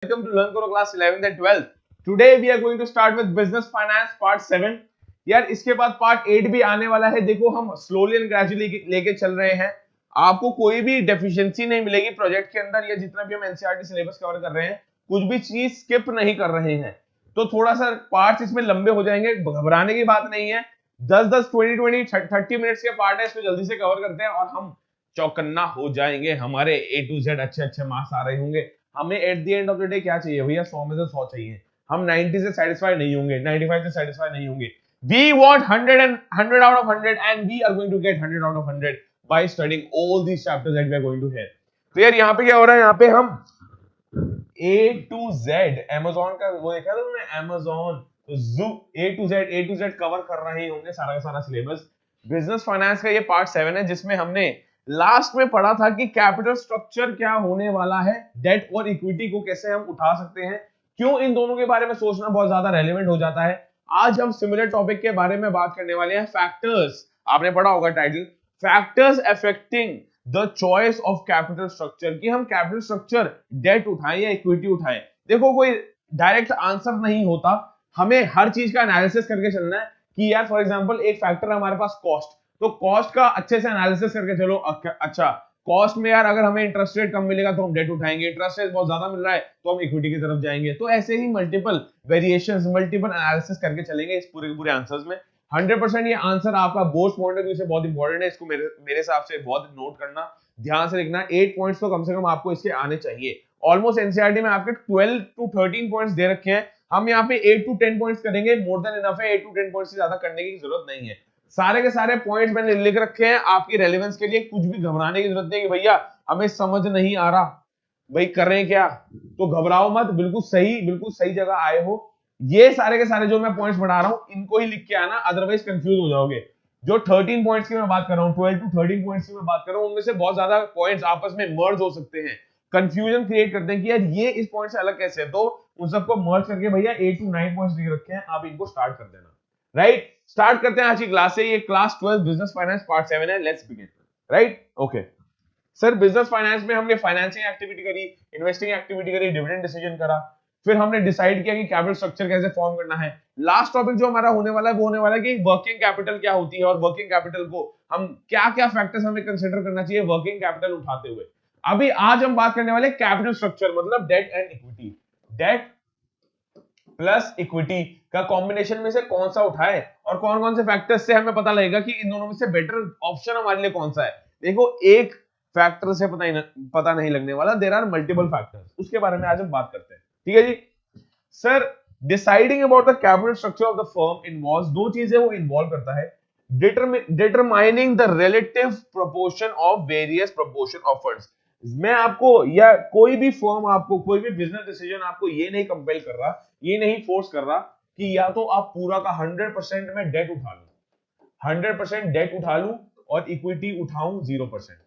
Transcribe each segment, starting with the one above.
Welcome to Learn Karo class 11th and 12th. Today we are going to start with business finance part 7. यार इसके बाद part 8 भी आने वाला है. देखो हम स्लोली एंड ग्रेजुअली लेके चल रहे हैं. आपको कोई भी डेफिशिएंसी नहीं मिलेगी प्रोजेक्ट के अंदर या जितना भी हम एनसीईआरटी सिलेबस कवर कर रहे हैं, कुछ भी चीज स्किप नहीं कर रहे हैं. तो थोड़ा सा पार्ट्स इसमें लंबे हो जाएंगे, घबराने की बात नहीं है. 10-10 20-20 30 मिनट्स के पार्ट है, इसको जल्दी से कवर करते हैं और हम चौकन्ना हो जाएंगे. हमारे A to Z अच्छे अच्छे मार्क्स आ रहे होंगे. हमें at the end of the day क्या चाहिए भैया? 100 में से 100 चाहिए. हम 90 से सेटिस्फाई नहीं होंगे, 95 से सेटिस्फाई नहीं होंगे. We want 100 out of 100 and we are going to get 100 out of 100 by studying all these chapters that we are going to hear. तो यार यहाँ पे क्या हो रहा है? यहाँ पे हम A to Z Amazon का वो देखा था तुमने? Amazon A to Z cover कर रहे होंगे सारा का सारा सिलेबस. बिजनेस फाइनेंस का ये पार्ट 7 है जिसमें हमने लास्ट में पढ़ा था कि कैपिटल स्ट्रक्चर क्या होने वाला है, डेट और इक्विटी को कैसे हम उठा सकते हैं, क्यों इन दोनों के बारे में सोचना बहुत ज्यादा रेलेवेंट हो जाता है. आज हम सिमिलर टॉपिक के बारे में बात करने वाले हैं. फैक्टर्स आपने पढ़ा होगा title, factors affecting the choice of capital structure, कि हम कैपिटल स्ट्रक्चर डेट उठाएं या इक्विटी उठाएं. देखो कोई डायरेक्ट आंसर नहीं होता, हमें हर चीज का एनालिसिस करके चलना है. कि यार फॉर एग्जांपल एक फैक्टर है हमारे पास कॉस्ट, तो कॉस्ट का अच्छे से एनालिसिस करके चलो. अच्छा कॉस्ट में यार अगर हमें इंटरेस्ट रेट कम मिलेगा तो हम डेट उठाएंगे, इंटरेस्ट रेट बहुत ज्यादा मिल रहा है तो हम इक्विटी की तरफ जाएंगे. तो ऐसे ही मल्टीपल वेरिएशंस, मल्टीपल एनालिसिस करके चलेंगे इस पूरे आंसर्स में. 100% ये आंसर आपका बोर्ड पॉइंट ऑफ व्यू से बहुत इंपॉर्टेंट है. इसको मेरे हिसाब से बहुत नोट करना, ध्यान से लिखना. 8 पॉइंट्स तो कम से कम आपको इसके आने चाहिए. ऑलमोस्ट एनसीईआरटी में आपके 12 to 13 पॉइंट्स दे रखे हैं. हम यहाँ पे 8 to 10 पॉइंट्स करेंगे, मोर देन इनफ है. 8 to 10 पॉइंट्स से ज्यादा करने की जरूरत नहीं है. सारे के सारे पॉइंट्स मैंने लिख रखे हैं आपकी रेलेवेंस के लिए. कुछ भी घबराने की जरूरत नहीं है कि भैया हमें समझ नहीं आ रहा, भाई कर रहे हैं क्या, तो घबराओ मत. बिल्कुल सही जगह आए हो. ये सारे के सारे जो मैं पॉइंट्स बढ़ा रहा हूं इनको ही लिख के आना, अदरवाइज कंफ्यूज हो जाओगे. जो 13 पॉइंट्स की मैं बात कर रहा हूं, 12 to 13 पॉइंट्स की मैं बात कर रहा हूं, उनमें से बहुत ज्यादा पॉइंट्स आपस में मर्ज हो सकते हैं, कंफ्यूजन क्रिएट करते हैं कि यार ये इस पॉइंट से अलग कैसे है. तो उन सबको मर्ज करके भैया 8 to 9 पॉइंट्स लिख रखे हैं, आप इनको स्टार्ट कर देना. राइट, स्टार्ट करते हैं आज की क्लास से. ये क्लास 12 बिजनेस फाइनेंस पार्ट 7 है. Let's begin. Right, okay sir. Business finance में हमने फाइनेंसिंग एक्टिविटी करी, इन्वेस्टिंग एक्टिविटी करी, डिविडेंड डिसीजन करा, फिर हमने डिसाइड किया कि कैपिटल स्ट्रक्चर कैसे फॉर्म करना है. लास्ट टॉपिक जो हमारा होने वाला है वो होने वाला है कि वर्किंग कैपिटल क्या होती है और वर्किंग कैपिटल को हम क्या फैक्टर्स हमें कंसीडर करना चाहिए वर्किंग कैपिटल उठाते हुए. अभी आज हम बात करने वाले कैपिटल स्ट्रक्चर, मतलब debt and equity. Debt plus equity का कॉम्बिनेशन में से कौन सा उठाए और कौन कौन से फैक्टर्स से हमें पता लगेगा कि इन दोनों में से बेटर ऑप्शन हमारे लिए कौन सा है. देखो एक फैक्टर से पता नहीं लगने वाला, देयर आर मल्टीपल फैक्टर्स. उसके बारे में आज हम बात करते हैं. ठीक है जी sir. Deciding about the capital structure of the firm involves, दो चीजें वो इन्वॉल्व करता है. Determining the relative proportion of various proportion of funds. मैं आपको या कोई भी फर्म आपको कोई भी बिजनेस डिसीजन आपको ये नहीं कंपेल कर रहा, ये नहीं फोर्स कर रहा कि या तो आप पूरा का 100% में डेट उठा लूं, 100% डेट उठा लूं और इक्विटी उठाऊं 0%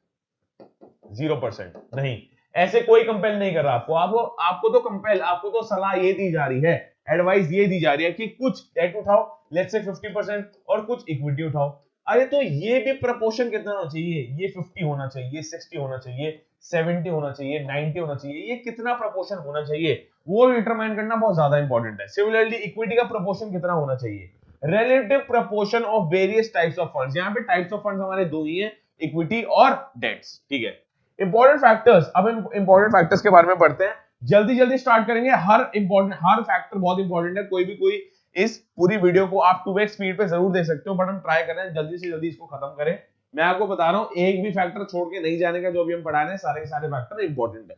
नहीं. ऐसे कोई कंपेल नहीं कर रहा आपको तो कंपेल, आपको तो सलाह ये दी जा रही है, एडवाइस ये दी जा रही है कि कुछ डेट उठाओ, लेट्स से 50% और कुछ इक्विटी उठाओ. अरे तो ये भी प्रपोर्शन कितना होना चाहिए? ये 50 होना चाहिए, 60 होना चाहिए, 70 होना चाहिए, 90 होना चाहिए. ये कितना प्रपोर्शन होना चाहिए वो डिटरमाइन करना बहुत ज्यादा इंपॉर्टेंट है. सिमिलरली इक्विटी का प्रपोर्शन कितना होना चाहिए? Relative proportion of various types of funds. यहाँ पे टाइप्स ऑफ फंड्स हमारे दो ही हैं, इक्विटी और डेट्स. ठीक है. इंपॉर्टेंट फैक्टर्स, अब इंपॉर्टेंट फैक्टर्स के बारे में पढ़ते हैं. जल्दी स्टार्ट करेंगे. हर फैक्टर बहुत इंपॉर्टेंट है. कोई इस पूरी वीडियो को आप 2x स्पीड पे जरूर दे सकते हो, बट हम ट्राई कर रहे हैं जल्दी से जल्दी इसको खत्म करें. मैं आपको बता रहा हूं एक भी फैक्टर छोड़ के नहीं जाने का. जो भी हम पढ़ा रहे हैं सारे के सारे फैक्टर इंपॉर्टेंट है.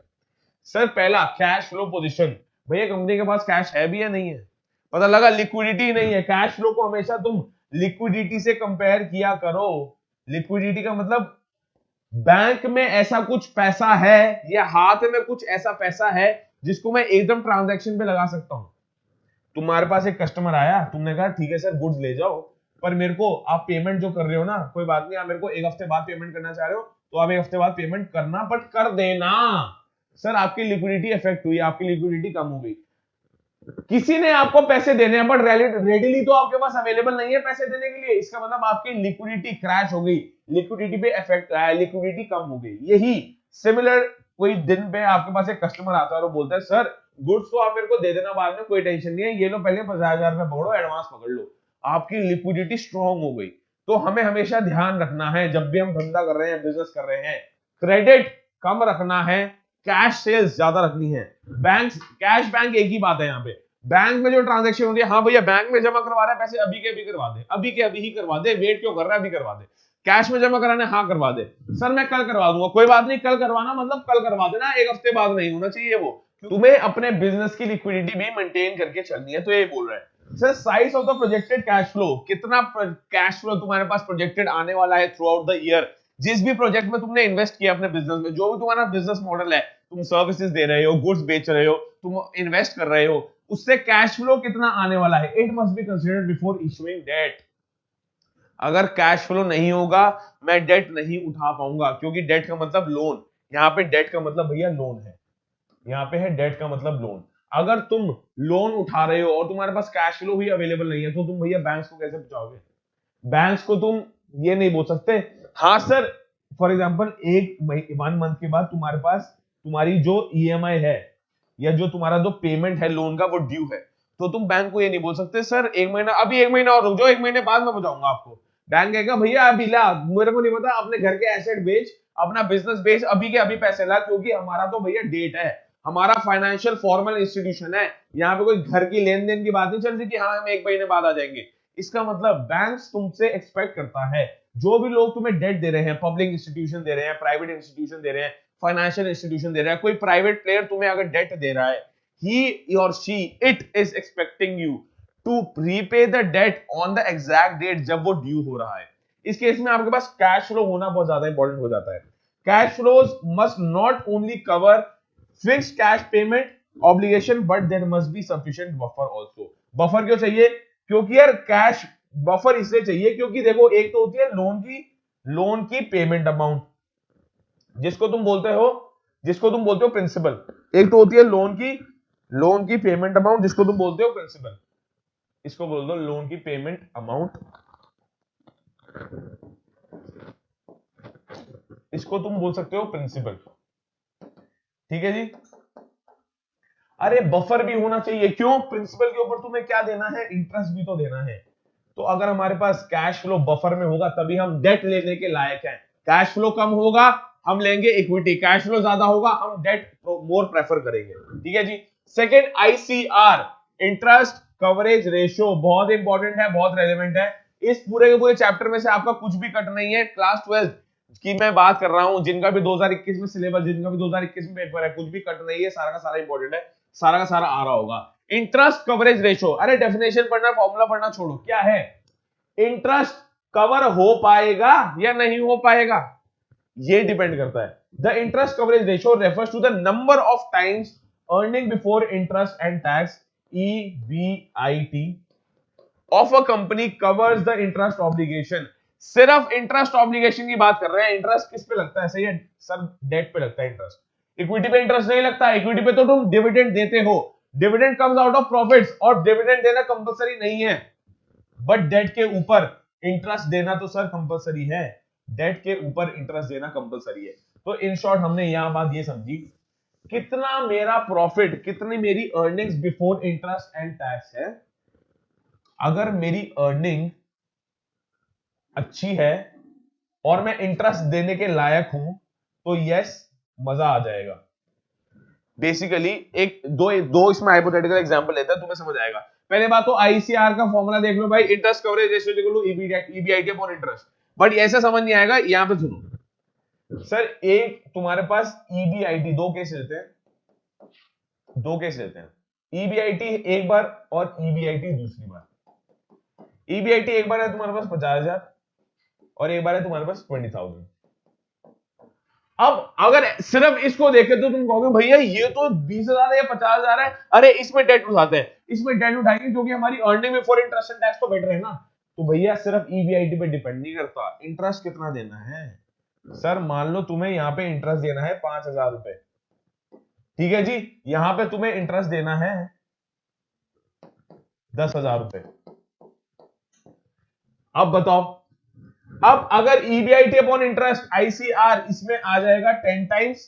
सर पहला कैश फ्लो पोजीशन. भैया कंपनी के पास कैश है भी या नहीं है? पता लगा लिक्विडिटी नहीं है. कैश फ्लो को हमेशा तुम लिक्विडिटी से कंपेयर किया करो. लिक्विडिटी का मतलब बैंक में ऐसा कुछ पैसा है या हाथ में कुछ ऐसा पैसा है जिसको मैं एकदम ट्रांजैक्शन पे लगा सकता हूं. तुम्हारे पास एक कस्टमर आया, तुमने कहा ठीक है सर गुड्स ले जाओ, पर मेरे को आप पेमेंट जो कर रहे हो ना, कोई बात नहीं, आप मेरे को एक हफ्ते बाद पेमेंट करना चाह रहे हो तो आप एक हफ्ते बाद पेमेंट करना, बट कर देना. सर आपकी लिक्विडिटी इफेक्ट हुई, आपकी लिक्विडिटी कम हो गई. किसी ने आपको पैसे देने हैं बट रेडिली तो आपके पास अवेलेबल नहीं है पैसे देने के लिए. इसका मतलब आपकी लिक्विडिटी क्रैश हो गई, लिक्विडिटी पे इफेक्ट आया, लिक्विडिटी कम हो गई. यही सिमिलर कोई दिन पे आपके पास एक कस्टमर आता है और वो बोलता है सर गुड्स तो आप मेरे को दे देना बाद में, कोई टेंशन नहीं है, ये लो पहले 50,000 रुपए पकड़ो, एडवांस पकड़ लो, आपकी लिक्विडिटी स्ट्रांग हो गई। तो हमें हमेशा ध्यान रखना है जब भी हम धंधा कर रहे हैं, बिजनेस कर रहे हैं, क्रेडिट कम रखना है, कैश सेल्स ज्यादा रखनी है। बैंक, कैश बैंक एक ही बात है यहाँ पे। बैंक में जो ट्रांजेक्शन होती है, हाँ भैया बैंक में जमा करवा रहा है पैसे, अभी के अभी करवा दे, अभी के अभी ही करवा दे, वेट क्यों कर रहा है, अभी करवा दे। कैश में जमा कराना, हाँ करवा दे, सर मैं कल करवा दूंगा, कोई बात नहीं, कल करवाना मतलब कल करवा देना, एक हफ्ते बाद नहीं होना चाहिए वो। तुम्हें अपने बिजनेस की लिक्विडिटी भी मेंटेन करके चलनी है। तो ये बोल रहा है sir, size of the projected cash flow, कितना कैश फ्लो तुम्हारे पास प्रोजेक्टेड आने वाला है थ्रू आउट द ईयर। जिस भी प्रोजेक्ट में तुमने इन्वेस्ट किया अपने बिजनेस में, जो भी तुम्हारा बिजनेस मॉडल है, तुम सर्विसेज दे रहे हो, गुड्स बेच रहे हो, तुम इन्वेस्ट कर रहे हो, उससे कैश फ्लो कितना आने वाला है, it must be considered before issuing debt. अगर कैश फ्लो नहीं होगा, मैं डेट नहीं उठा पाऊंगा, क्योंकि डेट का मतलब लोन, यहाँ पे डेट का मतलब भैया लोन है, यहाँ पे है डेट का मतलब लोन। अगर तुम लोन उठा रहे हो और तुम्हारे पास कैश फ्लो ही अवेलेबल नहीं है, तो तुम भैया बैंक्स को कैसे बचाओगे? बैंक्स को तुम ये नहीं बोल सकते हाँ सर, फॉर एग्जांपल एक 1 मंथ के बाद तुम्हारे पास तुम्हारी जो ईएमआई है या जो तुम्हारा जो पेमेंट है लोन का वो ड्यू है, तो तुम बैंक को ये नहीं बोल सकते सर 1 महीना, अभी 1 महीना और रुक जाओ, 1 महीने बाद मैं बचाऊंगा आपको। बैंक कहेगा भैया अभी ला, मेरे को नहीं पता, अपने घर के एसेट बेच, अपना बिजनेस बेच, अभी के अभी पैसे ला, क्योंकि हमारा तो भैया डेट है, हमारा फाइनेंशियल फॉर्मल इंस्टीट्यूशन है, यहाँ पे कोई घर की लेन देन की बात नहीं चल रही कि हाँ हम 1 महीने बाद आ जाएंगे। इसका मतलब बैंक तुमसे एक्सपेक्ट करता है, जो भी लोग तुम्हें डेट दे रहे हैं, पब्लिक इंस्टीट्यूशन दे रहे हैं, प्राइवेट इंस्टीट्यूशन दे रहे हैं, फाइनेंशियल इंस्टीट्यूशन दे रहा है, कोई प्राइवेट प्लेयर तुम्हें अगर डेट दे रहा है, he or she it is expecting you to repay the debt on the exact date जब वो ड्यू हो रहा है। इस केस में आपके पास कैश फ्लो होना बहुत ज्यादा इंपॉर्टेंट हो जाता है। Cash flows must not only cover fixed cash payment obligation but there must be sufficient buffer also. Buffer क्यों चाहिए? क्योंकि यार कैश बफर इसलिए चाहिए क्योंकि देखो, एक तो होती है लोन की पेमेंट अमाउंट, जिसको तुम बोलते हो प्रिंसिपल। एक तो होती है लोन की पेमेंट अमाउंट, जिसको तुम बोलते हो प्रिंसिपल, इसको बोल दो लोन की पेमेंट अमाउंट, इसको तुम बोल सकते हो प्रिंसिपल। ठीक है जी। अरे बफर भी होना चाहिए, क्यों? प्रिंसिपल के ऊपर तुम्हें क्या देना है? इंटरेस्ट भी तो देना है। तो अगर हमारे पास कैश फ्लो बफर में होगा तभी हम डेट लेने के लायक हैं। कैश फ्लो कम होगा हम लेंगे इक्विटी, कैश फ्लो ज्यादा होगा हम डेट मोर प्रेफर करेंगे। ठीक है जी। Second, ICR, interest coverage ratio, बहुत इंपॉर्टेंट है, बहुत रेलेवेंट है। इस पूरे के पूरे चैप्टर में से आपका कुछ भी कट नहीं है। क्लास 12 की मैं बात कर रहा हूं, जिनका भी 2021 में सिलेबस, जिनका भी 2021 में पेपर है, कुछ भी कट नहीं है, सारा का सारा इंपॉर्टेंट है, सारा का सारा आ रहा होगा। इंटरेस्ट कवरेज रेशियो, अरे डेफिनेशन पढ़ना, फॉर्मूला पढ़ना छोड़ो, क्या है? इंटरेस्ट कवर हो पाएगा या नहीं हो पाएगा, ये डिपेंड करता है। The interest coverage ratio refers to the number of times earning before interest and tax, EBIT of a company covers the interest obligation. सिर्फ इंटरेस्ट ऑब्लिगेशन की बात कर रहे हैं। इंटरेस्ट किस पे लगता है? सही है सर, डेट पे लगता है इंटरेस्ट, इक्विटी पे इंटरेस्ट नहीं लगता। इक्विटी पे तो तुम डिविडेंड देते हो, dividend comes out of profits, और डिविडेंड देना कंपलसरी नहीं है, बट डेट के ऊपर इंटरेस्ट देना तो सर कंपलसरी है, डेट के ऊपर इंटरेस्ट देना कंपलसरी है। तो इन शॉर्ट हमने यहां बात ये समझी, कितना मेरा प्रॉफिट, कितनी मेरी earnings before interest and tax है। अगर मेरी अर्निंग अच्छी है और मैं इंटरेस्ट देने के लायक हूं तो यस, मजा आ जाएगा। बेसिकली एक दो इसमें हाइपोथेटिकल एग्जांपल लेते हैं, तुम्हें समझ आएगा। पहले बात तो आईसीआर का फॉर्मूला देख लो भाई, interest coverage ratio equal to EBIT upon interest. But ऐसा समझ नहीं आएगा, यहां पे सुनो सर, एक तुम्हारे पास ईबीआईटी, दो केस लेते हैं, ईबीआईटी एक बार और ईबीआईटी दूसरी बार। ईबीआईटी एक बार है तुम्हारे पास 50,000 और एक बार है तुम्हारे पास 20,000। अब अगर सिर्फ इसको देखे तो तुम कहोगे भैया ये तो 20,000 है या 50,000 है, अरे इसमें डेट उठाते हैं, इसमें डेट उठाएंगे क्योंकि हमारी earning before interest and tax तो बेटर है ना। तो भैया सिर्फ ईबीआईटी पे डिपेंड नहीं करता, इंटरेस्ट कितना देना है। सर मान लो तुम्हें यहाँ पे इंटरेस्ट देना है 5,000 रुपए, ठीक है जी, यहां पे तुम्हें इंटरेस्ट देना है 10,000 रुपए। अब बताओ, अब अगर ईबीआईटी अपॉन इंटरेस्ट आईसीआर इसमें आ जाएगा 10 टाइम्स,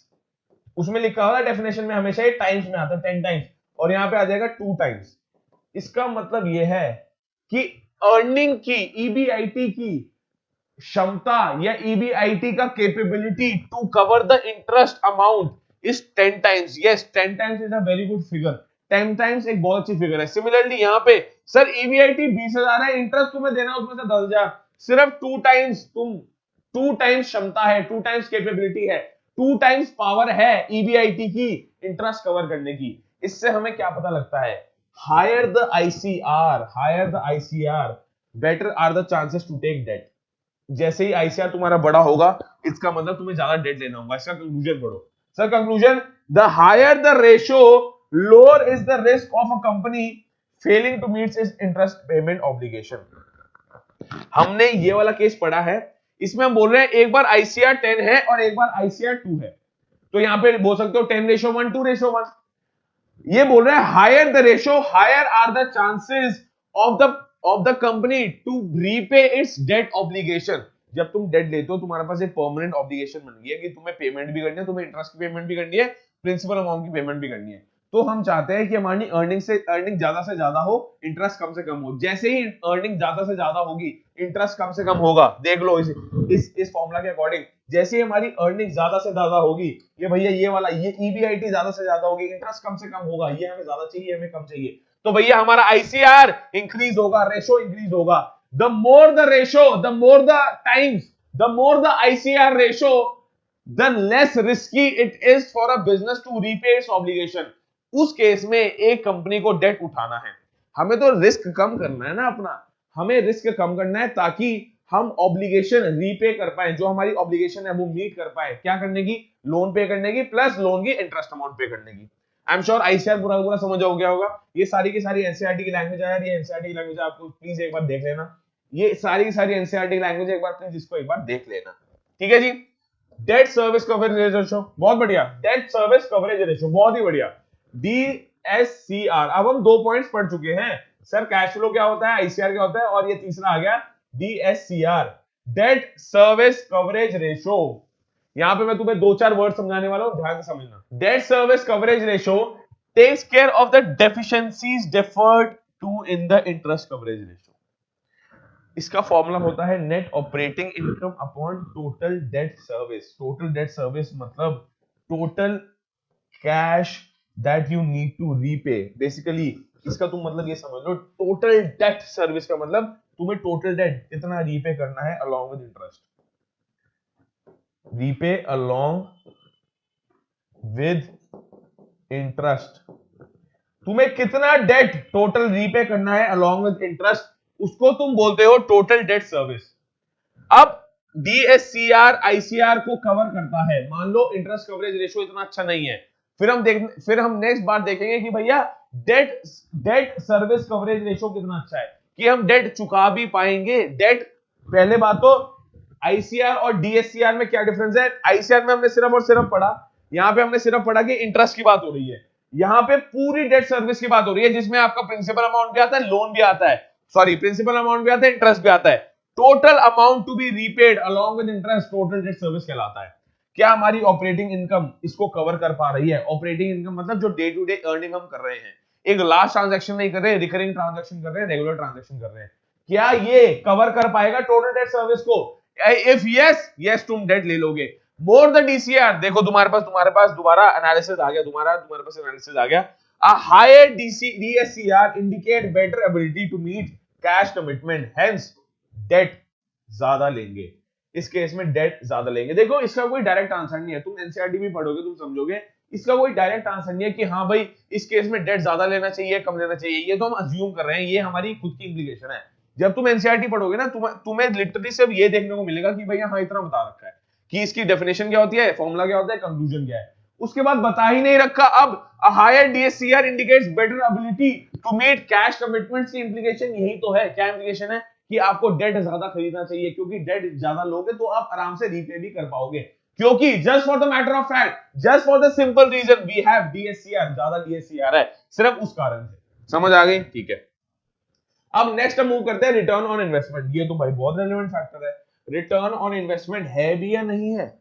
उसमें लिखा होगा डेफिनेशन में हमेशा ये टाइम्स में आता है 10 टाइम्स, और यहाँ पे आ जाएगा 2 टाइम्स। इसका मतलब यह है कि अर्निंग की, ईबीआईटी की क्षमता या ईबीआईटी का capability to cover the interest amount is 10 times. Yes, 10 times is a very good figure. 10 times एक बहुत अच्छी फिगर है। सिमिलरली यहाँ पे सर ईबीआईटी 20,000 है, इंटरेस्ट तुम्हें देना उसमें से 10,000, सिर्फ 2 टाइम्स, तुम 2 टाइम्स क्षमता है, 2 टाइम्स कैपेबिलिटी है, 2 टाइम्स पावर है ईबीआईटी की इंटरेस्ट कवर करने की। इससे हमें क्या पता लगता है? Higher the ICR better are the chances to take debt. जैसे ही आईसीआर तुम्हारा बड़ा होगा, इसका मतलब तुम्हें ज्यादा डेट लेना होगा। इसका कंक्लूजन पढ़ो sir. Conclusion, the higher the ratio lower is the risk of a company failing to meet its interest payment obligation. हमने ये वाला केस पढ़ा है, इसमें हम बोल रहे हैं एक बार आईसीआर 10 है और एक बार आईसीआर 2 है, तो यहां पे बोल सकते हो 10:1, 2:1। ये बोल रहे हैं higher the ratio, higher are the chances of the company to repay its debt obligation. जब तुम डेट लेते हो, तुम्हारे पास एक परमानेंट ऑब्लिगेशन बन गई है कि तुम्हें पेमेंट भी करनी है, तुम्हें इंटरेस्ट की पेमेंट भी करनी है, प्रिंसिपल अमाउंट की पेमेंट भी करनी है। तो हम चाहते हैं कि हमारी अर्निंग ज्यादा से ज्यादा हो, इंटरेस्ट कम से कम हो। जैसे ही अर्निंग ज्यादा से ज्यादा होगी, इंटरेस्ट कम से कम होगा। देख लो इस फॉर्मूला के अकॉर्डिंग, जैसे ही हमारी अर्निंग ज्यादा से ज्यादा होगी, ये भैया ये वाला, ये ईबीआईटी ज्यादा से ज्यादा होगी, इंटरेस्ट कम से कम होगा, ये हमें ज्यादा चाहिए, हमें कम चाहिए, तो भैया हमारा आईसीआर इंक्रीज होगा, रेशो इंक्रीज होगा। The more the ratio, the more the times, the more the ICR ratio, the less risky it is for a business to repay its obligation. उस केस में एक कंपनी को date उठाना है, हमें तो रिस्क कम करना है ना अपना, हमें रिस्क कम करना है ताकि हम ऑब्लिगेशन रीपे कर पाए, जो हमारी ऑब्लिगेशन है वो मीट कर पाए। क्या करने की? लोन पे करने की, प्लस लोन की इंटरेस्ट अमाउंट पे करने की। आई एम श्योर आईसीआर पूरा पूरा समझ हो गया होगा। ये सारी की सारी एनसीईआरटी की लैंग्वेज है यार, ये एनसीईआरटी की लैंग्वेज आपको प्लीज एक बार देख लेना। ये सारी की सारी एनसीईआरटी की लैंग्वेज एक बार प्लीज इसको एक बार देख लेना, ठीक है जी। डेट सर्विस कवरेज रेशो, बहुत बढ़िया। डेट सर्विस कवरेज रेशो, बहुत ही बढ़िया। डीएससीआर, अब हम 2 पॉइंट्स पढ़ चुके हैं सर। कैश फ्लो क्या होता है, आईसीआर क्या होता है, और ये तीसरा आ गया डीएससीआर, डेट सर्विस कवरेज रेशो। यहां पे मैं तुम्हें 2-4 वर्ड समझाने वाला हूं, ध्यान से समझना। Debt service coverage ratio takes care of the deficiencies deferred to in the interest coverage ratio. इसका फॉर्मूला होता है net operating income upon total debt service. Total debt service मतलब total cash that you need to repay. Basically इसका तुम मतलब ये समझ लो, total debt service का मतलब तुम्हें टोटल डेट कितना रीपे करना है along with interest. Repay along with interest, तुम्हें कितना डेट टोटल रीपे करना है अलॉन्ग विद इंटरेस्ट, उसको तुम बोलते हो टोटल डेट सर्विस। अब डीएससीआर आईसीआर को कवर करता है। मान लो इंटरेस्ट कवरेज रेशियो इतना अच्छा नहीं है, फिर हम नेक्स्ट बार देखेंगे कि भैया डेट सर्विस कवरेज रेशियो कितना अच्छा है, कि हम डेट चुका भी पाएंगे। डेट, पहले बात तो आईसीआर और डीएससीआर में क्या डिफरेंस है। आईसीआर में हमने सिर्फ और सिर्फ पढ़ा, यहां पे हमने सिर्फ पढ़ा कि इंटरेस्ट की बात हो रही है। यहां पे पूरी डेट सर्विस की बात हो रही है, जिसमें आपका प्रिंसिपल अमाउंट भी आता है, लोन भी आता है, सॉरी प्रिंसिपल अमाउंट भी आता है, इंटरेस्ट भी आता है। Total amount to be repaid along with interest total debt service कहलाता है। क्या हमारी ऑपरेटिंग इनकम इसको कवर कर पा रही है? ऑपरेटिंग इनकम मतलब जो डे टू डे अर्निंग हम कर रहे हैं, एक लास्ट ट्रांजैक्शन नहीं कर रहे, रिकरिंग ट्रांजैक्शन कर रहे हैं, रेगुलर ट्रांजैक्शन कर रहे हैं, क्या ये कवर कर पाएगा टोटल डेट सर्विस को? इफ यस तुम डेट ले लोगे। मोर द डीसीआर, देखो तुम्हारे पास दोबारा एनालिसिस आ गया, तुम्हारे पास एनालिसिस आ गया। A higher DSCR indicate better ability to meet cash commitment, hence debt ज्यादा लेंगे। इस केस में डेट ज्यादा लेंगे। देखो इसका कोई डायरेक्ट आंसर नहीं है, तुम एनसीईआरटी भी पढ़ोगे तुम समझोगे, इसका कोई डायरेक्ट आंसर नहीं है कि हाँ भाई इस केस में डेट ज्यादा लेना चाहिए कम लेना चाहिए। ये तो हम अज्यूम कर रहे हैं, ये हमारी खुद की इंप्लीकेशन है। जब तुम एनसीईआरटी पढ़ोगे ना, तुम्हें लिटरली सिर्फ ये देखने को मिलेगा कि भैया हाँ इतना बता रखा है कि इसकी डेफिनेशन क्या होती है, फॉर्मूला क्या होता है, कंक्लूजन क्या है, उसके बाद बता ही नहीं रखा। अब higher DSCR indicates better ability to meet cash commitments की इंप्लीकेशन यही तो है। क्या इंप्लीकेशन है? कि आपको डेट ज्यादा खरीदना चाहिए, क्योंकि डेट ज्यादा लोगे तो आप आराम से रीपे भी कर पाओगे। क्योंकि just for the matter of fact, just for the simple reason we have DSCR, ज्यादा डीएससीआर है, सिर्फ उस कारण से। समझ आ गई? ठीक है। अब नेक्स्ट मूव करते हैं रिटर्न ऑन इन्वेस्टमेंट। ये तो भाई बहुत रेलेवेंट फैक्टर है। रिटर्न ऑन इन्वेस्टमेंट है भी या नहीं है?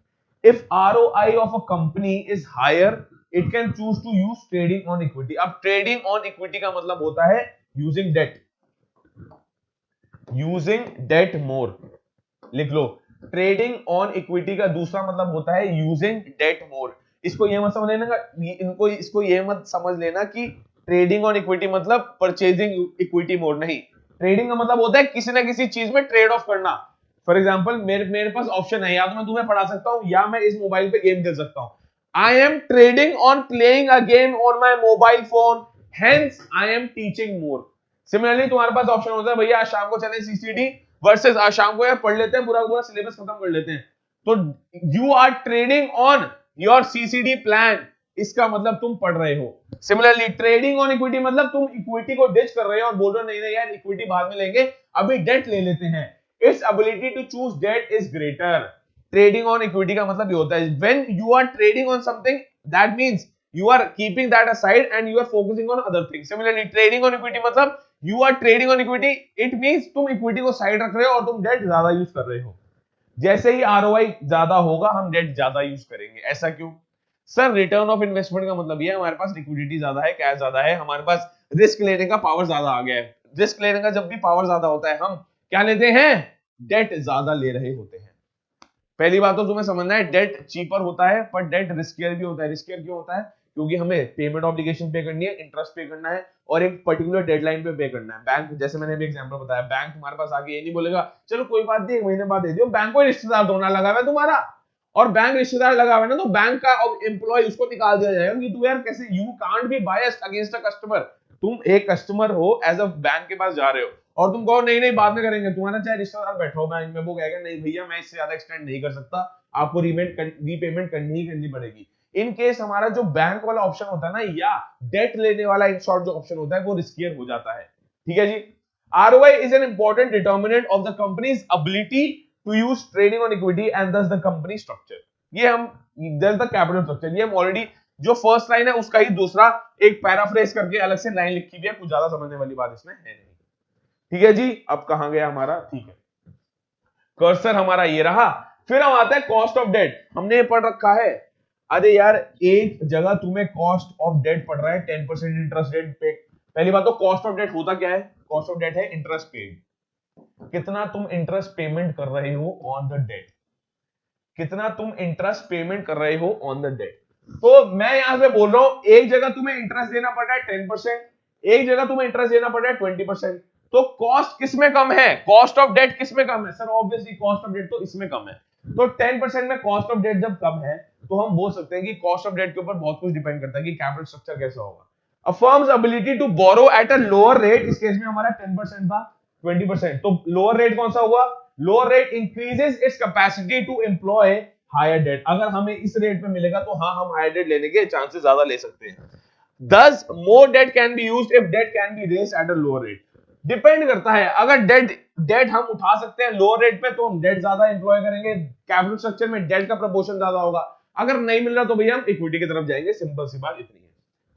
If ROI of a company is higher it can choose to use trading on equity. अब trading on equity का मतलब होता है using debt, using debt more. लिख लो, ट्रेडिंग ऑन इक्विटी का दूसरा मतलब होता है यूजिंग डेट मोर. इसको ये मत समझ लेना, इसको ये मत समझ लेना कि ट्रेडिंग ऑन इक्विटी मतलब परचेजिंग इक्विटी मोर. नहीं, ट्रेडिंग का मतलब होता है किसी ना किसी चीज में ट्रेड ऑफ करना. फॉर एग्जांपल मेरे पास ऑप्शन है, या तो मैं तुम्हें पढ़ा सकता हूं या मैं इस मोबाइल पे गेम खेल सकता हूं. I am trading on playing a game on my mobile phone, hence I am teaching more. Similarly तुम्हारे पास ऑप्शन होता है, भैया आज शाम को चलें सीसीडी वर्सेस आज शाम को यार पढ़ लेते हैं पूरा सिलेबस खत्म कर लेते हैं. तो you are trading on your CCD plan, इसका मतलब तुम पढ़ रहे हो. सिमिलरली ट्रेडिंग ऑन इक्विटी मतलब तुम इक्विटी को डिच कर रहे हो और बोल रहे हो नहीं नहीं यार इक्विटी बाद में लेंगे, अभी डेट ले लेते हैं. Its ability to choose debt is greater. Trading on equity का मतलब ये होता है when you are trading on something, that means you are keeping that aside and you are focusing on other things. Similarly trading on equity मतलब you are trading on equity, it means तुम equity को side रख रहे हो और तुम date ज्यादा use कर रहे हो. जैसे ही आरओआई ज्यादा होगा हम डेट ज्यादा यूज करेंगे. ऐसा क्यों सर? रिटर्न ऑफ इन्वेस्टमेंट का मतलब ये है हमारे पास लिक्विडिटी ज्यादा है, कैश ज्यादा है, हमारे पास रिस्क लेने का पावर ज्यादा आ गया है. रिस्क लेने का जब भी पावर ज्यादा होता है हम क्या लेते हैं? डेट ज्यादा ले रहे होते हैं. पहली बात तो तुम्हें समझना है डेट चीपर होता है पर डेट रिस्कियर भी होता है. रिस्कियर क्यों होता है? क्योंकि हमें पेमेंट ऑब्लिगेशन पे करनी है, इंटरेस्ट पे करना है और एक पर्टिकुलर डेडलाइन पे पे करना है. बैंक जैसे मैंने अभी एग्जांपल बताया, बैंक तुम्हारे पास आके ये नहीं बोलेगा चलो कोई बात नहीं 1 महीने बाद दे दियो. बैंक को रिश्तेदार थोड़ा लगा हुआ है तुम्हारा, और बैंक रिश्तेदार लगा हुआ है ना तो बैंक का एम्प्लॉय उसको निकाल दिया जाएगा कि तू यार कैसे, you can't be biased against a customer. तुम एक कस्टमर हो, एज अ बैंक के पास जा रहे हो और तुम कहो नहीं नहीं बाद में करेंगे, तुम्हारा चाहे रिश्तेदार बैठा हो बैंक में, वो कहेगा नहीं भैया मैं इससे ज्यादा एक्सटेंड नहीं कर सकता, आपको रीपेमेंट करनी ही करनी पड़ेगी. इन केस हमारा जो बैंक वाला ऑप्शन होता है ना, या डेट लेने वाला इन शॉर्ट जो ऑप्शन होता है वो रिस्कियर हो जाता है. ठीक है जी. ROI is an important determinant of the company's ability to use trading on equity and thus the company structure. ये हम there's the capital structure, ये हम ऑलरेडी जो फर्स्ट लाइन है उसका ही दूसरा एक पैराफ्रेज करके अलग से लाइन लिखी हुई है, कुछ ज्यादा समझने वाली बात इसमें है नहीं. ठीक है जी. अब कहां गया हमारा? ठीक है, कर्सर हमारा ये रहा. फिर हम आते हैं कॉस्ट ऑफ डेट. हमने पढ़ रखा है, अरे यार एक जगह तुम्हें कॉस्ट ऑफ डेट पड़ रहा है 10% इंटरेस्ट रेट पे. पहली बात तो कॉस्ट ऑफ डेट होता क्या है? कॉस्ट ऑफ डेट है इंटरेस्ट पेड. कितना तुम इंटरेस्ट पेमेंट कर रहे हो ऑन द डेट, कितना तुम इंटरेस्ट पेमेंट कर रहे हो ऑन द डेट. तो मैं यहां से बोल रहा हूं एक जगह तुम्हें इंटरेस्ट देना पड़ रहा है 10%, एक जगह तुम्हें इंटरेस्ट देना पड़ रहा है 20%. तो कॉस्ट किसमें कम है? कॉस्ट ऑफ डेट किसमें कम है? Sir obviously cost of debt तो इसमें कम है. तो 10% में कॉस्ट ऑफ डेट जब कम है तो हम बोल सकते हैं कि कॉस्ट ऑफ डेट के ऊपर बहुत कुछ डिपेंड करता है कि कैपिटल स्ट्रक्चर कैसा होगा. A firm's ability to borrow at a lower rate, इस केस में हमारा 10% था 20%. तो लोअर रेट कौन सा हुआ? Lower rate increases its capacity to employ higher debt. अगर हमें इस रेट पे मिलेगा तो हाँ हम हायर डेट लेने के चांसेस ज्यादा ले सकते हैं. Thus more debt can be used if debt can be raised at a lower rate. Depend करता है, अगर डेट हम उठा सकते हैं लोअर रेट पे तो हम डेट ज्यादा एम्प्लॉय करेंगे, कैपिटल स्ट्रक्चर में डेट का प्रपोर्शन ज्यादा होगा. अगर नहीं मिल रहा तो भैया हम इक्विटी की तरफ जाएंगे. सिंपल सी बात इतनी है.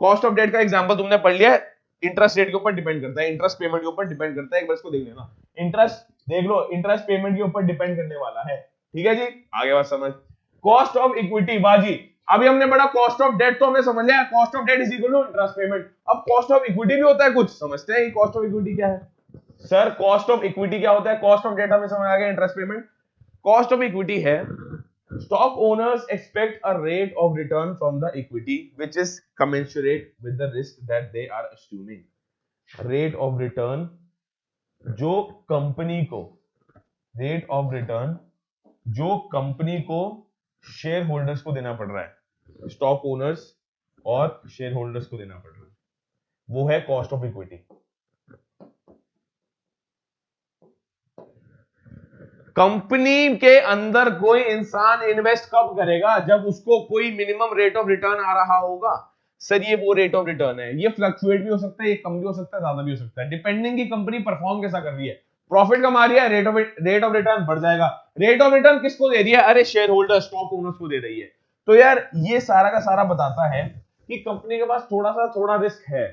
कॉस्ट ऑफ डेट का एग्जांपल तुमने पढ़ लिया. इंटरेस्ट रेट के ऊपर डिपेंड करता है, इंटरेस्ट पेमेंट के ऊपर डिपेंड करता है. एक बार इसको देख लेना, इंटरेस्ट देख लो, इंटरेस्ट पेमेंट के ऊपर डिपेंड करने वाला है. ठीक है जी. आगे बात समझ. कॉस्ट ऑफ इक्विटी बाजी, अभी हमने पढ़ा कॉस्ट ऑफ डेट तो हमने समझ लिया, cost of debt is equal to interest payment. अब कॉस्ट ऑफ इक्विटी भी होता है कुछ, समझते हैं कॉस्ट ऑफ इक्विटी क्या है. सर कॉस्ट ऑफ इक्विटी क्या होता है? कॉस्ट ऑफ डेट हमें समझ आ गया, interest payment. Cost of equity है stock owners expect a rate of return from the equity which is commensurate with the risk that they are assuming. Rate of return जो company को, rate of return जो company को share holders को देना पड़ रहा है, स्टॉक ओनर्स और शेयर होल्डर्स को देना पड़ रहा है, वो है कॉस्ट ऑफ इक्विटी. कंपनी के अंदर कोई इंसान इन्वेस्ट कब करेगा? जब उसको कोई मिनिमम रेट ऑफ रिटर्न आ रहा होगा. सर ये वो रेट ऑफ रिटर्न है, ये फ्लक्चुएट भी हो सकता है, ये कम भी हो सकता है, ज्यादा भी हो सकता है, डिपेंडिंग की कंपनी परफॉर्म कैसा कर रही है. प्रॉफिट कमा रही है, रेट ऑफ रिटर्न बढ़ जाएगा. रेट ऑफ रिटर्न किसको दे रही है? अरे शेयर होल्डर, स्टॉक ओनर्स को दे रही है. तो यार ये सारा का सारा बताता है कि कंपनी के पास थोड़ा रिस्क है.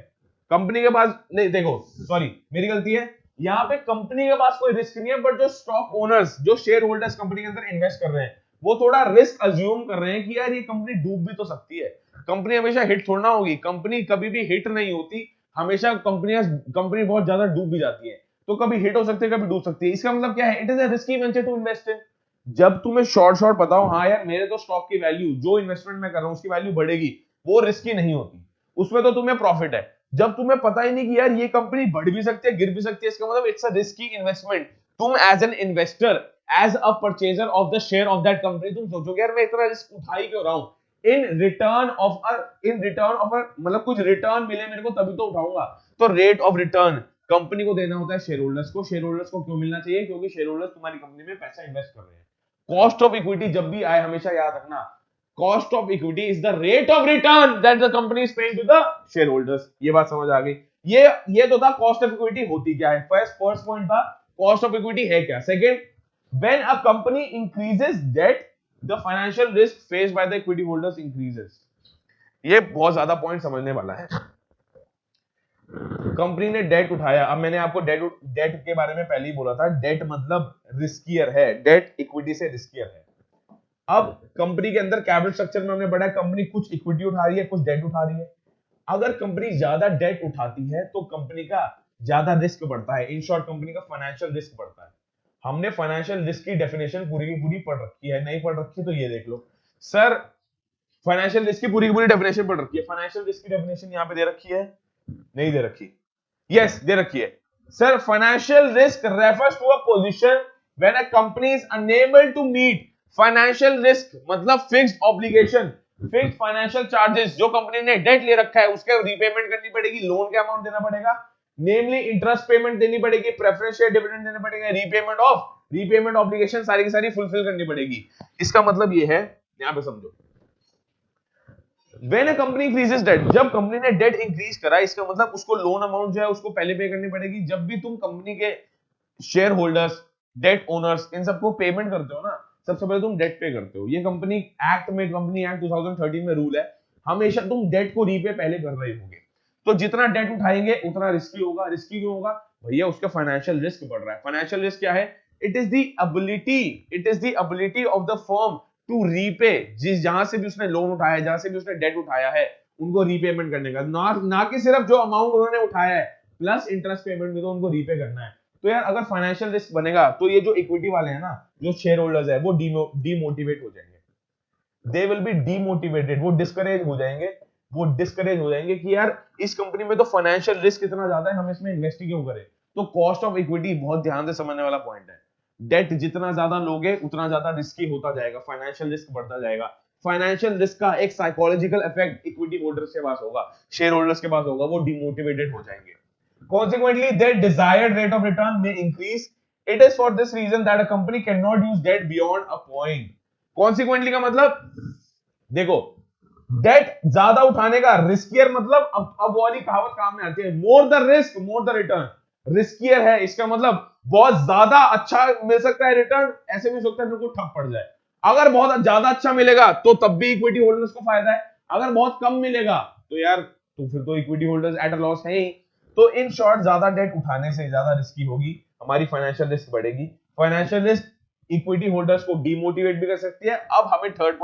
कंपनी के पास नहीं, देखो सॉरी मेरी गलती है, यहाँ पे कंपनी के पास कोई रिस्क नहीं है, बट जो स्टॉक ओनर्स, जो शेयर होल्डर्स कंपनी के अंदर इन्वेस्ट कर रहे हैं, वो थोड़ा रिस्क अज्यूम कर रहे हैं कि यार ये कंपनी डूब भी तो सकती है, कंपनी हमेशा हिट थोड़ा होगी, कंपनी कभी भी हिट नहीं होती, हमेशा कंपनी बहुत ज्यादा डूब भी जाती है, तो कभी हिट हो सकती है कभी डूब सकती है। इसका मतलब क्या है, it is a risky venture to invest in. जब तुम्हें शॉर्ट पता हो हाँ यार मेरे तो स्टॉक की वैल्यू, जो इन्वेस्टमेंट मैं कर रहा हूँ उसकी वैल्यू बढ़ेगी, वो रिस्की नहीं होती, उसमें तो तुम्हें प्रॉफिट है। जब तुम्हें पता ही नहीं कि यार ये कंपनी बढ़ भी सकती है गिर भी सकती है, इसका मतलब इट्स अ रिस्की इन्वेस्टमेंट। तुम as an investor, as a purchaser of the share of that company, तुम सोचोगे यार मैं इतना रिस्क उठा ही क्यों रहा हूं, इन रिटर्न ऑफ मतलब कुछ रिटर्न मिले मेरे को तभी तो उठाऊंगा। तो रेट ऑफ रिटर्न कंपनी को देना होता है शेयर होल्डर्स को। शेयर होल्डर्स को क्यों मिलना चाहिए, क्योंकि शेयर होल्डर्स तुम्हारी कंपनी में पैसा इन्वेस्ट कर रहे हैं। कॉस्ट ऑफ इक्विटी जब भी आए हमेशा याद रखना, cost of equity is the rate of return that the company is paying to the shareholders. ये बात समझ आ गई। ये तो था कॉस्ट ऑफ इक्विटी होती क्या है। फर्स्ट पॉइंट था कॉस्ट ऑफ इक्विटी है क्या। Second, when a company increases debt the financial risk faced by the equity holders increases. ये बहुत ज्यादा पॉइंट समझने वाला है। कंपनी ने डेट उठाया, अब मैंने आपको डेट के बारे में पहले ही बोला था, डेट मतलब रिस्कियर है, डेट इक्विटी से रिस्कियर है। अब कंपनी के अंदर कैपिटल स्ट्रक्चर में हमने बढ़ा, कंपनी कुछ इक्विटी उठा रही है कुछ डेट उठा रही है। अगर कंपनी ज्यादा डेट उठाती है तो कंपनी का ज्यादा रिस्क बढ़ता है, इन शॉर्ट कंपनी का फाइनेंशियल रिस्क बढ़ता है। हमने फाइनेंशियल रिस्क की डेफिनेशन पूरी की पूरी पढ़ रखी है, नहीं पढ़ रखी तो ये देख लो। सर फाइनेंशियल रिस्क की पूरी की पूरी डेफिनेशन पढ़ रखी है, फाइनेंशियल रिस्क की डेफिनेशन यहां पे दे रखी है, नहीं दे रखी, यस दे रखी है। Sir financial risk refers to a position when a company is unable to meet financial risk, मतलब fixed obligation, fixed financial charges. जो कंपनी ने डेट ले रखा है उसके रिपेमेंट करनी पड़ेगी, लोन का अमाउंट देना पड़ेगा, नेमली इंटरेस्ट पेमेंट देनी पड़ेगी, प्रेफरेंस शेयर डिविडेंड देना पड़ेगा, रीपेमेंट ऑब्लिगेशन सारी की सारी फुलफिल करनी पड़ेगी। इसका मतलब ये है, यहां पे समझो, When a company increases debt, जब कंपनी ने डेट इंक्रीज करा इसका मतलब उसको लोन अमाउंट जो है उसको पहले पे करनी पड़ेगी। जब भी तुम कंपनी के शेयर होल्डर्स, डेट ओनर्स, इन सबको पेमेंट करते हो ना, सबसे पहले तुम डेट पे करते हो। ये कंपनी एक्ट 2013 में रूल है, हमेशा तुम डेट को रीपे पहले कर रहे होगे। तो जितना डेट उठाएंगे उतना रिस्की होगा। रिस्की क्यों होगा भैया, उसका फाइनेंशियल रिस्क बढ़ रहा है। फाइनेंशियल रिस्क क्या है, it is the ability of the firm to repay, जिस जहां से भी उसने लोन उठाया है, जहां से भी उसने डेट उठाया है, उनको रीपेमेंट करने का, ना कि सिर्फ जो अमाउंट उन्होंने उठाया है प्लस इंटरेस्ट पेमेंट भी तो उनको रीपे करना है। तो यार अगर फाइनेंशियल रिस्क बनेगा तो ये जो इक्विटी वाले हैं ना, जो शेयर होल्डर्स है, वो डीमोटिवेट हो जाएंगे, दे विल बी डीमोटिवेटेड, वो डिस्करेज हो जाएंगे कि यार इस कंपनी में तो फाइनेंशियल रिस्क इतना ज्यादा है, हम इसमें इन्वेस्ट क्यों करें। तो कॉस्ट ऑफ इक्विटी बहुत ध्यान से समझने वाला पॉइंट है। डेट जितना ज्यादा लोगे उतना ज्यादा रिस्की होता जाएगा, फाइनेंशियल रिस्क बढ़ता जाएगा। फाइनेंशियल रिस्क का एक साइकोलॉजिकल इफेक्ट इक्विटी होल्डर्स के पास होगा, शेयर होल्डर्स के पास होगा, वो डिमोटिवेटेड हो जाएंगे। Consequently, their desired rate of return may increase. It is for this reason that a company cannot use debt beyond a point. Consequently का मतलब देखो, डेट ज्यादा उठाने का रिस्कियर मतलब, अब वाली कहावत काम में आती है, more the risk more the return. Riskier है इसका मतलब बहुत ज्यादा अच्छा मिल सकता है रिटर्न, ऐसे भी हो सकता है बिल्कुल ठप पड़ जाए। अगर बहुत ज्यादा अच्छा मिलेगा तो तब भी इक्विटी होल्डर्स को फायदा है, अगर बहुत कम मिलेगा तो यार तो फिर तो equity holders at a loss है ही। तो इन शॉर्ट ज्यादा डेट उठाने से ज्यादा रिस्की होगी, हमारी फाइनेंशियल रिस्क बढ़ेगी। फाइनेंशियल रिस्क इक्विटी होल्डर्स को डिमोटिवेट भी कर सकती है। अब हमें थर्ड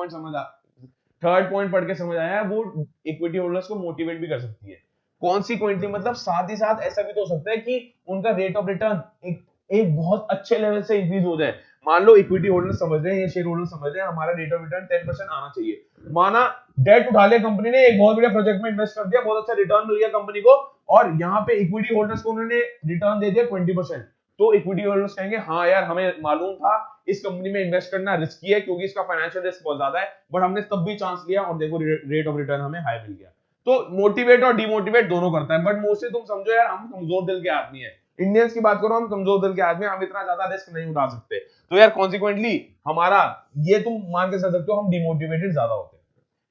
पॉइंट पढ़ के समझ आया है, वो इक्विटी होल्डर्स को मोटिवेट भी कर सकती है। कॉन्सिक्वेंटली मतलब साथ ही साथ ऐसा भी तो हो सकता है कि उनका रेट ऑफ रिटर्न एक बहुत अच्छे लेवल से इंक्रीज हो जाए। मान लो इक्विटी होल्डर समझ रहे हैं या शेयर होल्डर समझ रहे हैं हमारा रेट ऑफ रिटर्न 10% आना चाहिए, माना डेट उठा लिया कंपनी ने, एक बहुत बड़े प्रोजेक्ट में इन्वेस्ट कर दिया, बहुत अच्छा रिटर्न मिल गया कंपनी को, और यहाँ पे इक्विटी होल्डर्स को उन्होंने रिटर्न दे दिया 20%। तो इक्विटी होल्डर्स कहेंगे हाँ यार हमें मालूम था इस कंपनी में इन्वेस्ट करना रिस्की है क्योंकि इसका फाइनेंशियल रिस्क बहुत ज्यादा है, बट हमने तब भी चांस लिया और देखो रेट ऑफ रिटर्न हमें हाई मिल गया। तो मोटिवेट और डिमोटिवेट दोनों करता है, बट मोस्टली तुम समझो यार हम कमजोर दिल के आदमी है, इंडियंस की बात करो, हम कमजोर दिल के आदमी, हम इतना ज्यादा रिस्क नहीं उठा सकते। तो यार कॉन्सिक्वेंटली हमारा ये तुम मान के चल सकते हो, हम डिमोटिवेटेड ज्यादा होते हैं।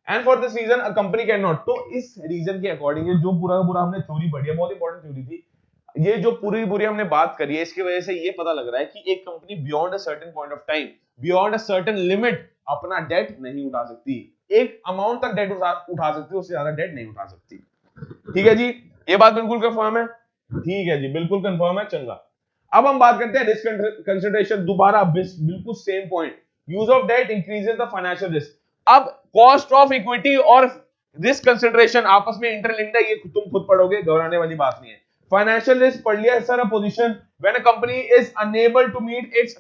And for this reason a company can not, तो इस रीजन के अकॉर्डिंग जो पूरा का पूरा हमने थ्योरी पढ़ी है, बहुत इंपॉर्टेंट थ्योरी थी ये, जो पूरी पूरी हमने बात करी है, इसकी वजह से ये पता लग रहा है कि एक company beyond a certain point of time, beyond a certain limit अपना डेट नहीं उठा सकती। एक अमाउंट तक डेट उठा सकती है, उससे ज्यादा डेट नहीं उठा सकती। ठीक है जी, ये बात बिल्कुल कंफर्म है। ठीक है जी, बिल्कुल कंफर्म है, चंगा। अब हम बात करते हैं रिस्क कंसिडरेशन, दोबारा बिल्कुल same point. Use of debt increases the financial risk. अब कॉस्ट ऑफ इक्विटी और रिस्क कंसिडरेशन आपस में इंटरलिंक्ड है, ये तुम खुद पढ़ोगे, घबराने वाली बात नहीं है। फाइनेंशियल रिस्क पढ़ लिया sir, a position when a company is unable to meet its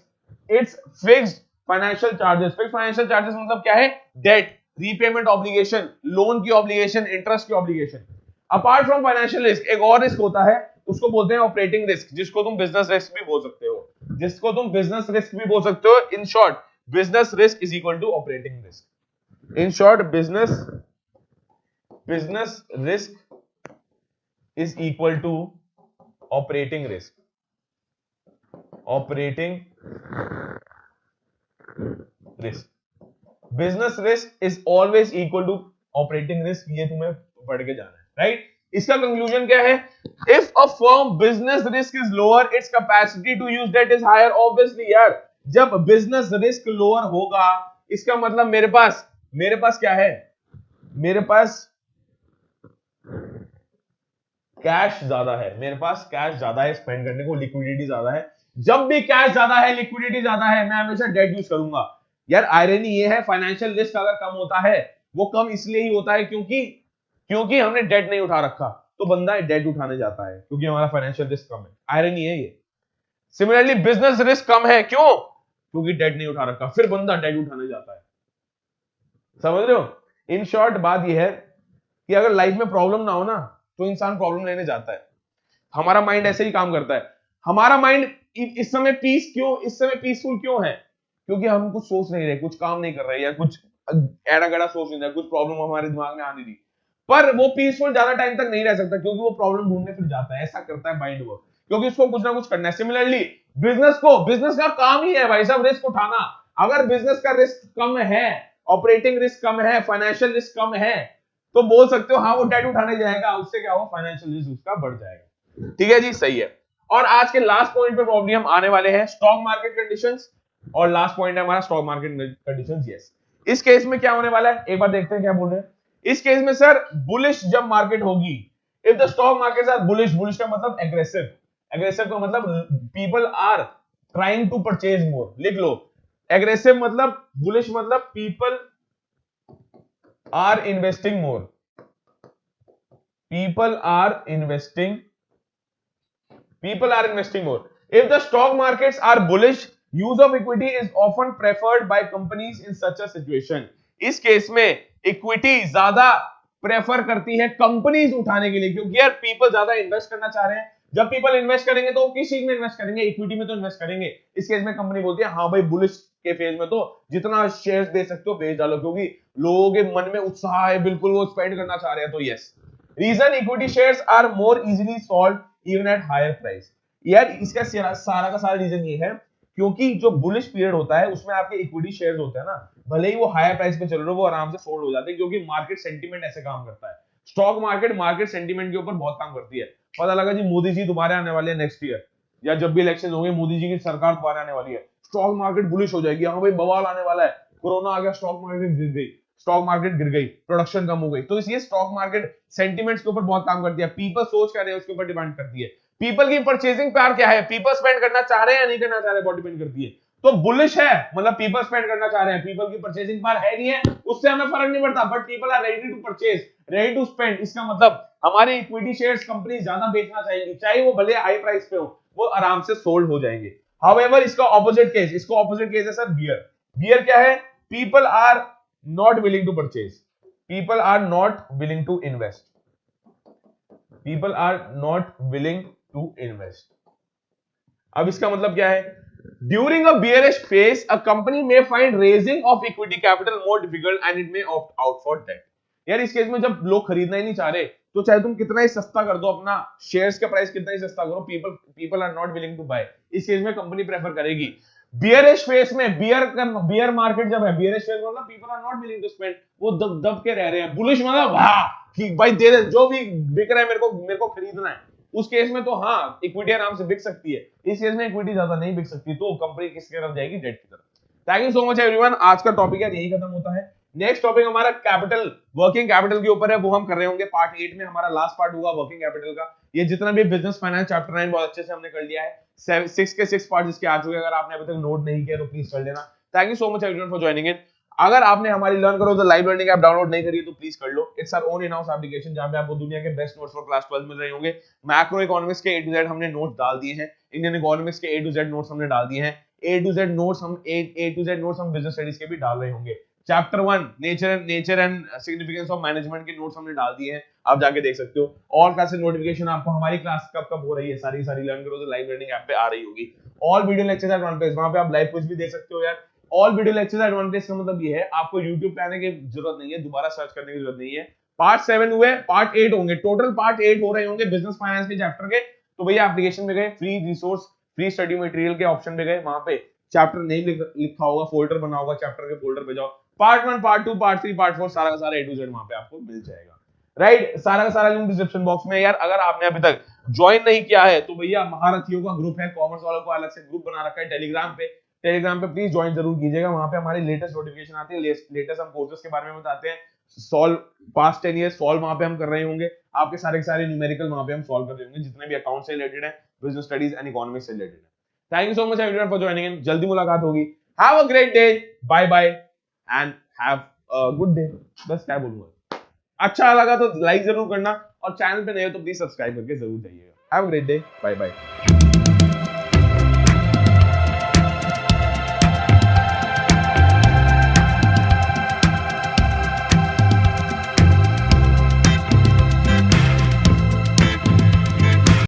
fixed financial charges. Fixed financial charges मतलब क्या है? डेट, रीपेमेंट ऑब्लिगेशन, लोन की ऑब्लिगेशन, इंटरेस्ट की obligation. Apart from financial risk एक और रिस्क होता है, उसको बोलते हैं ऑपरेटिंग रिस्क, जिसको तुम बिजनेस रिस्क भी बोल सकते हो, जिसको तुम बिजनेस रिस्क भी बोल सकते हो। In short business risk is equal to operating risk. In short business risk is equal to operating risk. Operating risk, business risk is always equal to operating risk, ये तुम्हें पढ़ के जाना है, राइट? इसका कंक्लूजन क्या है? If a firm business risk is lower, its capacity to use debt is higher. Obviously यार, जब बिजनेस रिस्क लोअर होगा, इसका मतलब मेरे पास क्या है? मेरे पास कैश ज्यादा है, मेरे पास कैश ज्यादा है स्पेंड करने को, लिक्विडिटी ज्यादा है। जब भी कैश ज्यादा है, लिक्विडिटी ज्यादा है, मैं हमेशा डेट यूज करूंगा। यार आयरनी ये है, फाइनेंशियल रिस्क अगर कम होता है, वो कम इसलिए ही होता है क्योंकि हमने डेट नहीं उठा रखा, तो बंदा डेट उठाने जाता है क्योंकि हमारा फाइनेंशियल रिस्क कम है। आयरनी है ये। सिमिलरली बिजनेस रिस्क कम है, क्यों? क्योंकि डेट नहीं उठा रखा, फिर बंदा डेट उठाने जाता है। समझ रहे हो? इन शॉर्ट बात यह है कि अगर लाइफ में प्रॉब्लम ना हो ना, तो इंसान प्रॉब्लम लेने जाता है। हमारा माइंड ऐसे ही काम करता है। हमारा माइंड इस समय पीसफुल क्यों है? क्योंकि हम कुछ सोच नहीं रहे, कुछ काम नहीं कर रहे, या कुछ एड़ा गड़ा सोच नहीं रहे, कुछ प्रॉब्लम हमारे दिमाग में आने दी। पर वो पीसफुल ज्यादा टाइम तक नहीं रह सकता, क्योंकि वो प्रॉब्लम ढूंढने फिर जाता है। ऐसा करता है माइंड वर्क, क्योंकि उसको कुछ ना कुछ करना है। सिमिलरली बिजनेस का काम ही है भाई साहब रिस्क उठाना। अगर बिजनेस का रिस्क कम है, ऑपरेटिंग रिस्क कम है, फाइनेंशियल रिस्क कम है, तो बोल सकते हो हाँ वो डेट उठाने जाएगा, उससे क्या हो, फाइनेंशियल रिस्क उसका बढ़ जाएगा। ठीक है जी, सही है। और आज के लास्ट पॉइंट पे प्रॉब्लम हम आने वाले हैं, स्टॉक मार्केट कंडीशंस। और लास्ट पॉइंट है हमारा स्टॉक मार्केट कंडीशंस। यस, इस केस में क्या होने वाला है, एक बार देखते हैं क्या बोल रहे हैं। इस केस में सर, बुलिश जब मार्केट होगी, if the stock market are bullish, bullish का मतलब एग्रेसिव, एग्रेसिव का मतलब people are trying to purchase more, लिख लो। एग्रेसिव मतलब, बुलिश मतलब people are investing more, people are investing more. If the stock markets are bullish, use of equity is often preferred by companies in such a situation. इस case में equity ज्यादा prefer करती है companies उठाने के लिए, क्योंकि यार पीपल ज्यादा इन्वेस्ट करना चाह रहे हैं। जब पीपल इन्वेस्ट करेंगे तो किस चीज में इन्वेस्ट करेंगे? इक्विटी में तो इन्वेस्ट करेंगे। इस केस में कंपनी बोलती है हाँ भाई, बुलिश के फेज में तो जितना शेयर्स दे सकते हो बेच डालो, क्योंकि लोगों के मन में उत्साह है, बिल्कुल वो स्पेंड करना चाह रहे हैं। तो yes, reason equity shares are more easily sold even at higher price. यार इसका सारा का सारा रीजन ये है, क्योंकि जो बुलिश पीरियड होता है उसमें आपके इक्विटी शेयर्स होते हैं ना, भले ही वो हायर प्राइस पे चल रहे हो, वो आराम से सोल्ड हो जाते हैं, क्योंकि मार्केट सेंटीमेंट ऐसे काम करता है। स्टॉक मार्केट सेंटीमेंट के ऊपर बहुत काम करती है। पता लगा जी मोदी जी दोबारा आने वाले हैं नेक्स्ट ईयर, या जब भी इलेक्शन होंगे मोदी जी की सरकार दोबारा आने वाली है, स्टॉक मार्केट बुलिश हो जाएगी, हाँ भाई बवाल आने वाला है, कोरोना आ गया, स्टॉक मार्केट गिर गई, प्रोडक्शन कम हो गई। तो इसलिए स्टॉक मार्केट सेंटीमेंट्स के ऊपर बहुत काम करती है। पीपल सोच क्या रहे हैं उसके ऊपर डिपेंड करती है। पीपल की परचेजिंग पावर क्या है, पीपल स्पेंड करना चाह रहे हैं या नहीं करना चाह रहे, बहुत डिपेंड करती है। तो बुलिश है मतलब पीपल स्पेंड करना चाह रहे हैं, पीपल की परचेजिंग पावर है नहीं है, उससे हमें फर्क नहीं पड़ता, but people are ready to purchase, ready to spend. इसका मतलब हमारे इक्विटी शेयर्स कंपनी ज्यादा बेचना चाहेंगी, चाहे वो भले हाई प्राइस पे हो, वो आराम से सोल्ड हो जाएंगे। हाउएवर इसका ऑपोजिट केस है सर, बियर। बियर क्या है? People are not willing to purchase, people are not willing to invest, people are not willing to invest. अब इसका मतलब क्या है? During a bearish phase a company may find raising of equity capital more difficult and it may opt out for debt. यार इस case में जब लोग खरीदना ही नहीं चाह रहे, तो चाहे तुम कितना ही सस्ता कर दो, अपना शेयर्स का प्राइस कितना ही सस्ता करो, people are not willing to buy. इस केस में कंपनी प्रेफर करेगी बियरिश फेज में, बियर मार्केट जब है, बियरिश फेज मतलब people are not willing to spend, वो दब के रह रहे हैं। बुलिश मतलब हाँ कि भाई दे दे, जो भी बिक रहा है मेरे को खरीदना है। उस केस में तो हाँ इक्विटी आराम से बिक सकती है, इस केस में इक्विटी ज्यादा नहीं बिक सकती, तो कंपनी किसकी तरफ जाएगी? डेट की तरफ। Thank you so much everyone, आज का टॉपिक यार यही खत्म होता है। नेक्स्ट टॉपिक हमारा कैपिटल, वर्किंग कैपिटल के ऊपर है, वो हम कर रहे होंगे पार्ट 8 में, हमारा लास्ट पार्ट होगा वर्किंग कैपिटल का। ये जितना भी बिजनेस फाइनेंस चैप्टर 9 बहुत अच्छे से हमने कर लिया है, 6 के 6 पार्ट इसके आ चुके हैं। अगर आपने अभी तक नोट नहीं किया तो प्लीज कर लेना, thank you so much everyone for joining इन। अगर आपने हमारी लर्न करो तो लाइव लर्निंग ऐप डाउनलोड नहीं करी है तो प्लीज कर लो। It's our own in house application जहां पे आपको दुनिया के बेस्ट नोट्स फॉर क्लास 12 मिल रहे होंगे। मैक्रो इकोनॉमिक्स के A to Z हमने नोट्स डाल दिए हैं, इंडियन इकोनॉमिक्स के A to Z नोट्स हमने डाल दिए हैं, A to Z नोट्स हम बिजनेस स्टडीज के भी डाल रहे होंगे। Chapter 1 nature and significance of management के नोट्स हमने डाल दिए हैं, आप जाके देख सकते हो। और क्लास नोटिफिकेशन आपको हमारी क्लास कब कब हो रही है सारी लर्न करो तो लाइव लर्निंग ऐप पे आ रही होगी। All video lectures at one place, वहां पे आप लाइव कुछ भी देख सकते हो यार। All video lectures at one place का मतलब ये है आपको YouTube पे आने की जरूरत नहीं है, दोबारा सर्च करने की जरूरत नहीं है। पार्ट 7 हुए, पार्ट 8 होंगे, टोटल पार्ट 8 हो रहे होंगे बिजनेस फाइनेंस के चैप्टर के। तो भैया एप्लीकेशन में गए, free resource free study material के ऑप्शन पे गए, वहां पे चैप्टर नहीं लिखा होगा, फोल्डर बना होगा, चैप्टर के फोल्डर पे जाओ, पार्ट 1 पार्ट 2 पार्ट 3 पार्ट 4 सारा का सारा A to Z वहां पे आपको मिल जाएगा। राइट, सारा का सारा लिंक डिस्क्रिप्शन बॉक्स में। यार अगर आपने अभी तक ज्वाइन नहीं किया है तो भैया महारथियों का ग्रुप है, कॉमर्स वालों को अलग से ग्रुप बना रखा है टेलीग्राम पे, प्लीज ज्वाइन जरूर कीजिएगा। वहां पे हमारी लेटेस्ट नोटिफिकेशन आती है, लेटेस्ट हम कोर्सेज के बारे में बताते हैं, सॉल्व पास्ट 10 इयर्स सॉल्व वहां पे हम कर रहे होंगे, आपके सारे के सारे न्यूमेरिकल वहां पे हम सॉल्व कर रहे होंगे, जितने भी अकाउंट से रिलेटेड है, बिजनेस स्टडीज एंड इकोनॉमिक्स से रिलेटेड है। Thank you so much everyone for joining in, जल्दी मुलाकात होगी। Have a great day, bye bye and have a good day. बस क्या बोलूंगा, अच्छा लगा तो लाइक जरूर करना और चैनल पे नए हो तो प्लीज सब्सक्राइब करके जरूर जाइएगा। Have a great day, bye bye.